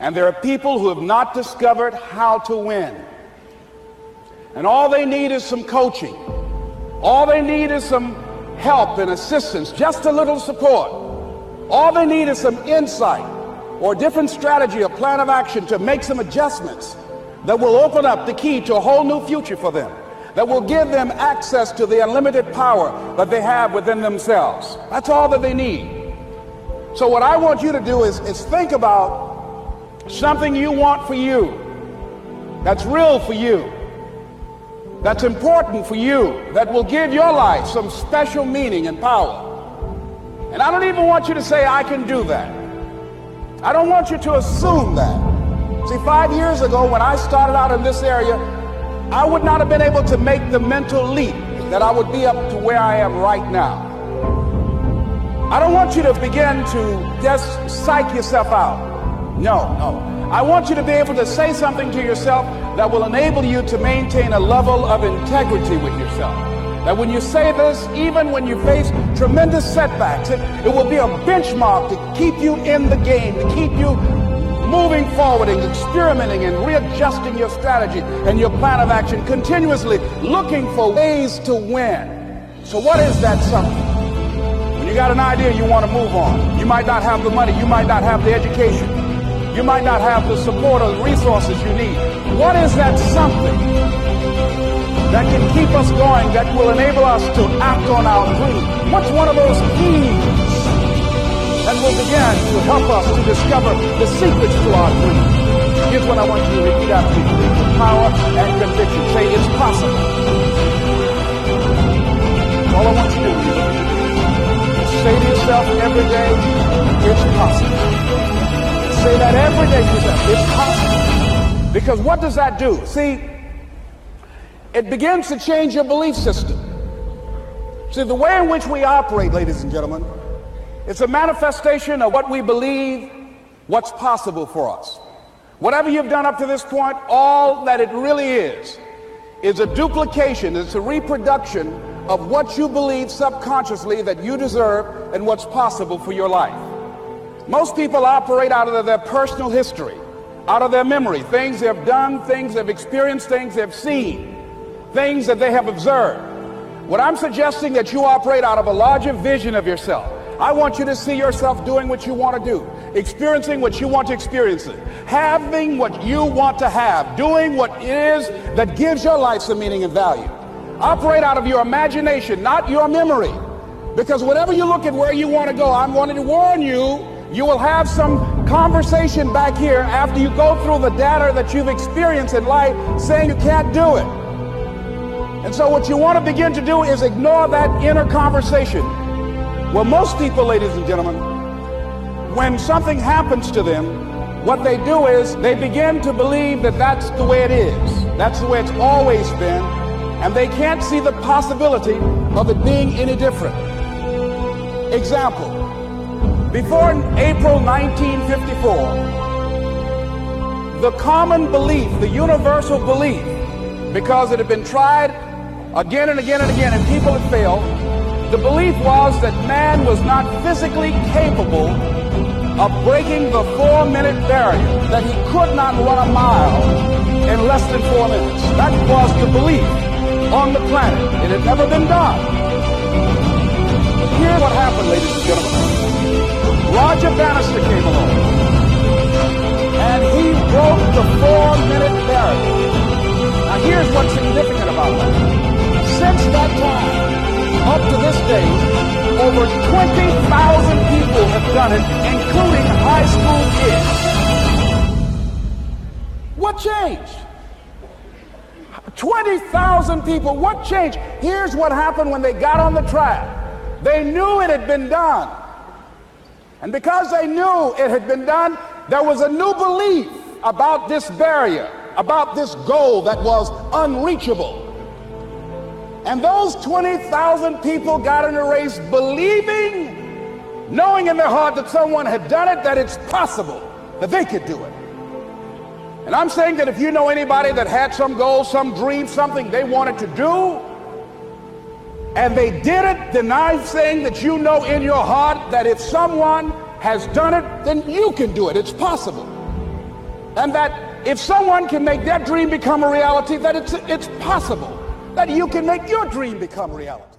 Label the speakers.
Speaker 1: And there are people who have not discovered how to win. And all they need is some coaching. All they need is some help and assistance, just a little support. All they need is some insight or a different strategy, a plan of action to make some adjustments that will open up the key to a whole new future for them, that will give them access to the unlimited power that they have within themselves. That's all that they need. So what I want you to do is think about something you want for you, that's real for you, that's important for you, that will give your life some special meaning and power. And I don't even want you to say, I can do that. I don't want you to assume that. See, 5 years ago when I started out in this area, I would not have been able to make the mental leap that I would be up to where I am right now. I don't want you to begin to just psych yourself out. No. I want you to be able to say something to yourself that will enable you to maintain a level of integrity with yourself. That when you say this, even when you face tremendous setbacks, it will be a benchmark to keep you in the game, to keep you moving forward and experimenting and readjusting your strategy and your plan of action, continuously looking for ways to win. So what is that something? When you got an idea, you want to move on. You might not have the money, you might not have the education, you might not have the support or the resources you need. What is that something that can keep us going, that will enable us to act on our dream? What's one of those keys that will begin to help us to discover the secrets to our dream? Here's what I want you to repeat after me with power and conviction. Say, it's possible. All I want you to do is say to yourself every day, it's possible. Say that every day to yourself, it's possible. Because what does that do? See, it begins to change your belief system. See, the way in which we operate, ladies and gentlemen, it's a manifestation of what we believe, what's possible for us. Whatever you've done up to this point, all that it really is a duplication, it's a reproduction of what you believe subconsciously that you deserve and what's possible for your life. Most people operate out of their personal history, out of their memory, things they've done, things they've experienced, things they've seen, things that they have observed. What I'm suggesting that you operate out of a larger vision of yourself. I want you to see yourself doing what you want to do, experiencing what you want to experience, having what you want to have, doing what it is that gives your life some meaning and value. Operate out of your imagination, not your memory. Because whenever you look at where you want to go, I'm wanting to warn you, you will have some conversation back here after you go through the data that you've experienced in life saying you can't do it. And so what you want to begin to do is ignore that inner conversation. Well, most people, ladies and gentlemen, when something happens to them, what they do is they begin to believe that that's the way it is. That's the way it's always been. And they can't see the possibility of it being any different. Example, before April 1954, the common belief, the universal belief, because it had been tried again and again and again and people had failed, the belief was that man was not physically capable of breaking the 4-minute barrier, that he could not run a mile in less than 4 minutes. That was the belief on the planet. It had never been done. Here's what happened, ladies and gentlemen. Roger Bannister came along, and he broke the 4-minute barrier. Now here's what's significant about that. Since that time, up to this day, over 20,000 people have done it, including high school kids. What changed? 20,000 people, what changed? Here's what happened when they got on the track. They knew it had been done. And because they knew it had been done, there was a new belief about this barrier, about this goal that was unreachable. And those 20,000 people got in a race believing, knowing in their heart that someone had done it, that it's possible, that they could do it. And I'm saying that if you know anybody that had some goal, some dream, something they wanted to do, and they did it, then I'm saying that you know in your heart that if someone has done it, then you can do it. It's possible. And that if someone can make their dream become a reality, that it's possible that you can make your dream become reality.